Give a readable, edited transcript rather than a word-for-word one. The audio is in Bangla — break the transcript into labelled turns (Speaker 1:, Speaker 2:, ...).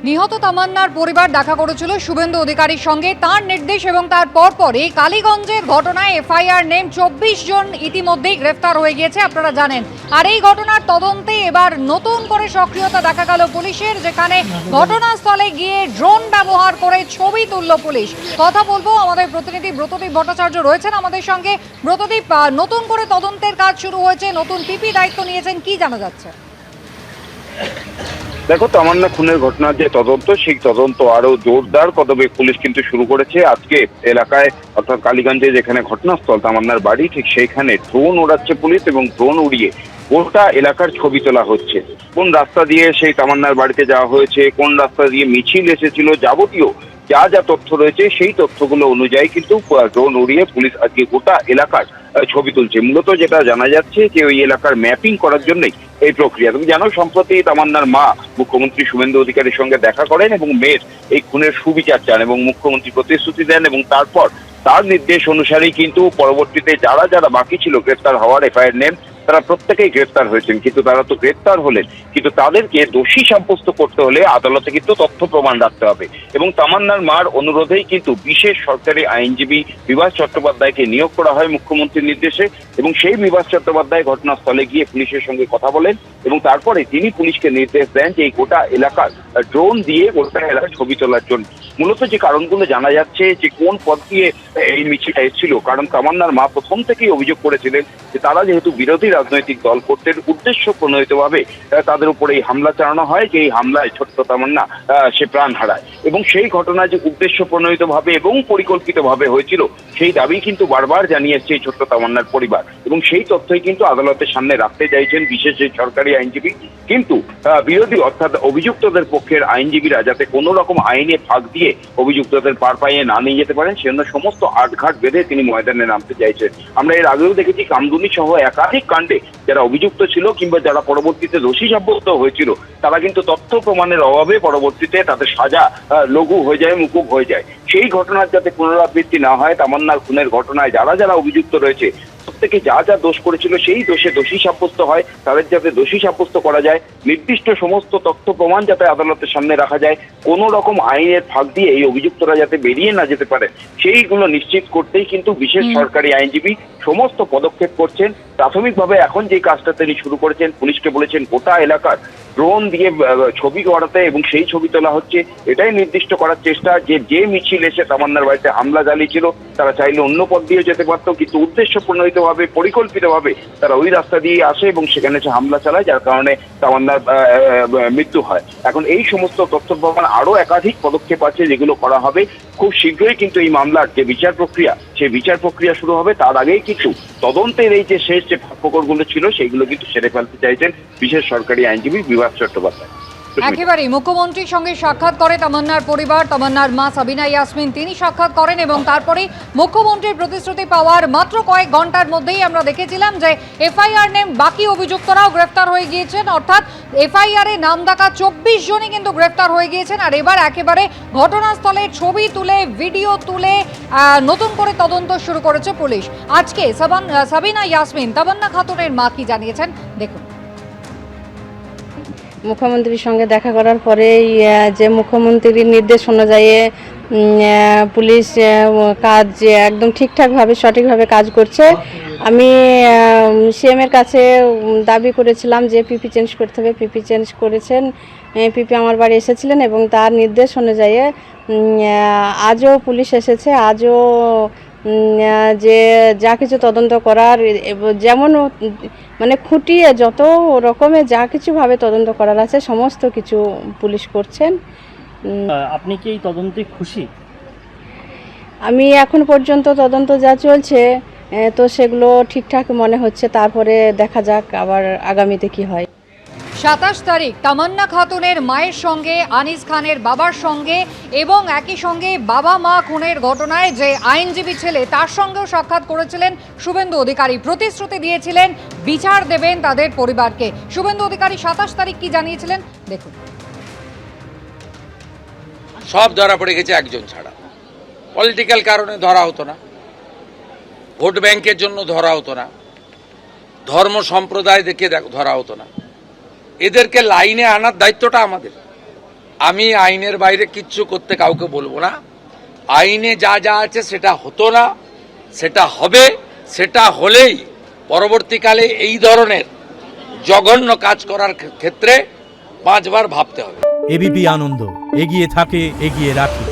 Speaker 1: নিহত তামান্নার পরিবার দেখা করেছিল শুভেন্দু অধিকারীর সঙ্গে। তার নির্দেশ এবং তার পরপরই কালীগঞ্জের ঘটনায় এফআইআর নেম 24 জন ইতিমধ্যেই গ্রেফতার হয়ে গিয়েছে, আপনারা জানেন। আর এই ঘটনার তদন্তে এবার নতুন করে সক্রিয়তা দেখা গেল পুলিশের, যেখানে ঘটনাস্থলে গিয়ে ড্রোন ব্যবহার করে ছবি তুলল পুলিশ। কথা বলবো, আমাদের প্রতিনিধি ব্রতদীপ ভট্টাচার্য রয়েছেন আমাদের সঙ্গে। ব্রতদীপ, নতুন করে তদন্তের কাজ শুরু হয়েছে, নতুন পিপি দায়িত্ব নিয়েছেন, কি জানা যাচ্ছে?
Speaker 2: দেখো, তামান্না খুনের ঘটনার যে তদন্ত, সেই তদন্ত আরো জোরদার কদমে পুলিশ কিন্তু শুরু করেছে। আজকে এলাকায় অর্থাৎ কালীগঞ্জে যেখানে ঘটনাস্থল তামান্নার বাড়ি, ঠিক সেইখানে ড্রোন ওড়াচ্ছে পুলিশ এবং ড্রোন উড়িয়ে গোটা এলাকার ছবি তোলা হচ্ছে। কোন রাস্তা দিয়ে সেই তামান্নার বাড়িতে যাওয়া হয়েছে, কোন রাস্তা দিয়ে মিছিল এসেছিল, যাবতীয় যা যা তথ্য রয়েছে সেই তথ্যগুলো অনুযায়ী কিন্তু ড্রোন উড়িয়ে পুলিশ আজকে গোটা এলাকার ছবি তুলছে। মূলত যেটা জানা যাচ্ছে যে ওই এলাকার ম্যাপিং করার জন্যই এই প্রক্রিয়া। তুমি জানো, সম্প্রতি তামান্নার মা মুখ্যমন্ত্রী শুভেন্দু অধিকারীর সঙ্গে দেখা করেন এবং মেয়ের এই খুনের সুবিচার চান এবং মুখ্যমন্ত্রী প্রতিশ্রুতি দেন, এবং তারপর তার নির্দেশ অনুসারেই কিন্তু পরবর্তীতে যারা যারা বাকি ছিল গ্রেফতার হওয়ার এফআইআর নেন, তারা প্রত্যেকেই গ্রেফতার হয়েছেন। কিন্তু তারা তো গ্রেফতার হলেন, কিন্তু তাদেরকে দোষী সাব্যস্ত করতে হলে আদালতে কিন্তু তথ্য প্রমাণ রাখতে হবে। এবং তামান্নার মার অনুরোধেই কিন্তু বিশেষ সরকারি আইনজীবী বিভাস চট্টোপাধ্যায়কে নিয়োগ করা হয় মুখ্যমন্ত্রীর নির্দেশে, এবং সেই বিভাস চট্টোপাধ্যায় ঘটনাস্থলে গিয়ে পুলিশের সঙ্গে কথা বলেন এবং তারপরে তিনি পুলিশকে নির্দেশ দেন যে এই গোটা এলাকার ড্রোন দিয়ে গোটা এলাকার ছবি তোলার জন্য। মূলত যে কারণগুলো জানা যাচ্ছে যে কোন পথ দিয়ে এই মিছিলটা এসেছিল, কারণ তামান্নার মা প্রথম থেকেই অভিযোগ করেছিলেন যে তারা যেহেতু বিরোধী রাজনৈতিক দল করতেন, উদ্দেশ্য প্রণোদিতভাবে তাদের উপরে এই হামলা চালানো হয়, যে এই হামলায় ছোট্ট তামান্না সে প্রাণ হারায়। এবং সেই ঘটনা যে উদ্দেশ্য প্রণোদিতভাবে এবং পরিকল্পিতভাবে হয়েছিল, সেই দাবি কিন্তু বারবার জানিয়ে এসছে এই ছোট্ট তামান্নার পরিবার, এবং সেই তথ্যই কিন্তু আদালতের সামনে রাখতে চাইছেন বিশেষ এই সরকারি আইনজীবী। কিন্তু বিরোধী অর্থাৎ অভিযুক্তদের পক্ষের আইনজীবীরা যাতে কোনো রকম আইনে ফাঁক দিয়ে অভিযুক্তদের পার পাইয়ে না নিয়ে যেতে পারেন, সেজন্য সমস্ত আটঘাট বেঁধে তিনি ময়দানে নামতে চাইছেন। আমরা এর আগেও দেখেছি কামদুনি সহ একাধিক কাণ্ডে যারা অভিযুক্ত ছিল কিংবা যারা পরবর্তীতে দোষী সাব্যস্ত হয়েছিল, তারা কিন্তু তথ্য প্রমাণের অভাবে পরবর্তীতে তাদের সাজা লঘু হয়ে যায়, মুকুব হয়ে যায়। সেই ঘটনার যাতে পুনরাবৃত্তি না হয়, তামান্নার খুনের ঘটনায় যারা যারা অভিযুক্ত রয়েছে প্রত্যেকে যা যা দোষ করেছিল সেই দোষে দোষী সাব্যস্ত হয়, তাদের যাতে দোষী সাব্যস্ত করা যায়, নির্দিষ্ট সমস্ত তথ্য প্রমাণ যাতে আদালতের সামনে রাখা যায়, কোনো রকম আইনের ফাঁক দিয়ে এই অভিযুক্তরা যাতে বেরিয়ে না যেতে পারে, সেইগুলো নিশ্চিত করতেই কিন্তু বিশেষ সরকারি আইনজীবী সমস্ত পদক্ষেপ করছেন। প্রাথমিকভাবে এখন যে কাজটা তিনি শুরু করেছেন, পুলিশকে বলেছেন গোটা এলাকার ড্রোন দিয়ে ছবি করাতে এবং সেই ছবি তোলা হচ্ছে, এটাই নির্দিষ্ট করার চেষ্টা যে যে মিছিল এসে তামান্নার বাড়িতে হামলা চালিয়েছিল তারা চাইলে অন্য পথ দিয়ে যেতে পারতো, কিন্তু উদ্দেশ্য প্রণোদিতভাবে পরিকল্পিতভাবে তারা ওই রাস্তা দিয়ে আসে এবং সেখানে এসে হামলা চালায়, যার কারণে তামান্নার মৃত্যু হয়। এখন এই সমস্ত তথ্য প্রমাণ আরো একাধিক পদক্ষেপ আছে যেগুলো করা হবে খুব শীঘ্রই। কিন্তু এই মামলার যে বিচার প্রক্রিয়া, সেই বিচার প্রক্রিয়া শুরু হবে, তার আগেই কিছু তদন্তের এই যে শেষ যে ফাঁকফোকরগুলো ছিল সেইগুলো কিন্তু সেরে ফেলতে চাইছেন বিশেষ সরকারি আইনজীবী বিভাস চট্টোপাধ্যায়।
Speaker 1: একেবারেই মুখ্যমন্ত্রীর সঙ্গে সাক্ষাৎ করে তামান্নার পরিবার, তামান্নার মা সাবিনা ইয়াসমিন তিনি সাক্ষাৎ করেন এবং তারপরে মুখ্যমন্ত্রীর প্রতিশ্রুতি পাওয়ার মাত্র কয়েক ঘন্টার মধ্যেই আমরা দেখেছিলাম যে এফআইআর নেম বাকি অভিযুক্তরাও গ্রেফতার হয়ে গিয়েছেন, অর্থাৎ এফআইআর এ নাম ডাকা 24 জনই কিন্তু গ্রেফতার হয়ে গিয়েছেন। আর এবার একেবারে ঘটনাস্থলে ছবি তুলে ভিডিও তুলে নতুন করে তদন্ত শুরু করেছে পুলিশ। আজকে সাবিনা ইয়াসমিন তামান্না খাতুনের মা কি জানিয়েছেন দেখুন।
Speaker 3: মুখ্যমন্ত্রীর সঙ্গে দেখা করার পরেই যে মুখ্যমন্ত্রীর নির্দেশ অনুযায়ী পুলিশ কাজ একদম ঠিকঠাকভাবে সঠিকভাবে কাজ করছে। আমি সিএমের কাছে দাবি করেছিলাম যে পিপি চেঞ্জ করতে হবে, পিপি চেঞ্জ করেছেন, পিপি আমার বাড়ি এসেছিলেন এবং তার নির্দেশ অনুযায়ী আজও পুলিশ এসেছে। আজও যে যা কিছু তদন্ত করার যেমন মানে খুঁটিয়ে যত রকমের যা কিছুভাবে তদন্ত করার আছে সমস্ত কিছু পুলিশ করছেন।
Speaker 4: আপনি কি এই তদন্তে খুশি?
Speaker 3: আমি এখন পর্যন্ত তদন্ত যা চলছে তো সেগুলো ঠিকঠাক মনে হচ্ছে, তারপরে দেখা যাক আবার আগামীতে কি হয়।
Speaker 1: 27 তারিখ তামান্না খাতুনের মায়ের সঙ্গে আনিস খানের বাবার সঙ্গে এবং একই সঙ্গে বাবা মা খুনের ঘটনায় যে আইনজীবী ছেলে তার সঙ্গেও সাক্ষাৎ করেছিলেন শুভেন্দু অধিকারী, প্রতিশ্রুতি দিয়েছিলেন বিচার দেবেন তাদের পরিবারকে। শুভেন্দু অধিকারী 27 তারিখ কি জানিয়েছিলেন দেখুন।
Speaker 5: সব ধরা পড়ে গেছে একজন ছাড়া, পলিটিক্যাল কারণে ধরা হতো না, ভোট ব্যাংকের জন্য ধরা হতো না, ধর্ম সম্প্রদায় দেখে ধরা হতো না, এদেরকে লাইনে আনার দায়িত্বটা আমাদের। আমি আইনের বাইরে কিচ্ছু করতে কাউকে বলবো না। আইনে যা যা আছে সেটা হতো না, সেটা হবে। সেটা হলেই পরবর্তীকালে এই ধরনের জঘন্য কাজ করার ক্ষেত্রে 5 বার ভাবতে হবে।
Speaker 6: এবিপি আনন্দ, এগিয়ে থাকে, এগিয়ে রাখে।